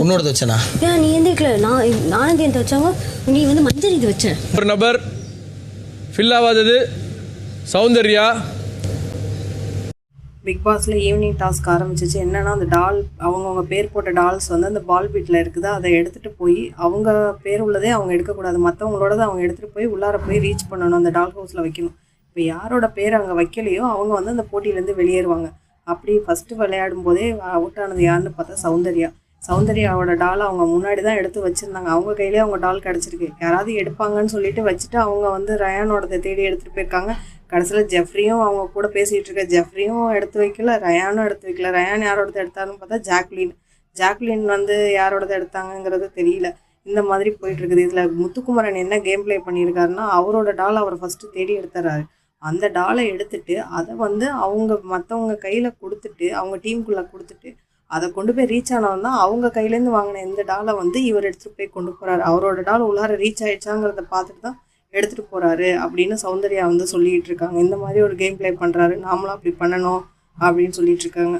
உன்னோட வச்சனா ஏன் நீ எந்திரிக்கல? நானும் எந்த வச்சாங்க, நீ வந்து மஞ்சள் இது வச்ச. ஒரு நபர் ஃபில் ஆகாதது சௌந்தர்யா. பிக் பாஸில் ஈவினிங் டாஸ்க் ஆரம்பிச்சிச்சு. என்னென்னா அந்த டால் அவங்கவுங்க பேர் போட்ட டால்ஸ் வந்து அந்த பால் பீட்டில் இருக்குது. அதை எடுத்துகிட்டு போய் அவங்க பேர் உள்ளதே அவங்க எடுக்கக்கூடாது, மற்றவங்களோடதை அவங்க எடுத்துகிட்டு போய் உள்ளார போய் ரீச் பண்ணணும், அந்த டால் ஹவுஸில் வைக்கணும். இப்போ யாரோட பேர் அங்கே வைக்கலையோ அவங்க வந்து அந்த போட்டியிலேருந்து வெளியேறுவாங்க. அப்படி ஃபஸ்ட்டு விளையாடும் போதே அவுட் ஆனது யாருன்னு பார்த்தா சௌந்தர்யாவோட டால் அவங்க முன்னாடி தான் எடுத்து வச்சுருந்தாங்க. அவங்க கையிலே அவங்க டால் கிடச்சிருக்கு. யாராவது எடுப்பாங்கன்னு சொல்லிட்டு வச்சுட்டு அவங்க வந்து ரயானோடதை தேடி எடுத்துகிட்டு போயிருக்காங்க. கடைசியில் ஜெஃப்ரியும் அவங்க கூட பேசிகிட்டு இருக்க ஜெஃப்ரியும் எடுத்து வைக்கல, ரயானும் எடுத்து வைக்கல. ரயான் யாரோடது எடுத்தாருன்னு பார்த்தா ஜாக்லின் வந்து யாரோடது எடுத்தாங்கங்கிறது தெரியல. இந்த மாதிரி போயிட்டுருக்குது. இதில் முத்துக்குமரன் என்ன கேம் ப்ளே பண்ணியிருக்காருன்னா, அவரோட டால் அவர் ஃபஸ்ட்டு தேடி எடுத்துறாரு. அந்த டாலை எடுத்துட்டு அதை வந்து மற்றவங்க கையில் கொடுத்துட்டு, அவங்க டீமுக்குள்ளே கொடுத்துட்டு, அதை கொண்டு போய் ரீச் ஆனவன் தான் அவங்க கையிலேருந்து வாங்கின இந்த டாலை வந்து இவர் எடுத்துகிட்டு போய் கொண்டு போகிறாரு. அவரோட டால் உள்ளார ரீச் ஆகிடுச்சாங்கிறத பார்த்துட்டு தான் எடுத்துகிட்டு போகிறாரு அப்படின்னு சௌந்தர்யா வந்து சொல்லிகிட்டு இருக்காங்க. இந்த மாதிரி ஒரு கேம் ப்ளே பண்ணுறாரு, நாமளும் அப்படி பண்ணணும் அப்படின்னு சொல்லிட்டு இருக்காங்க.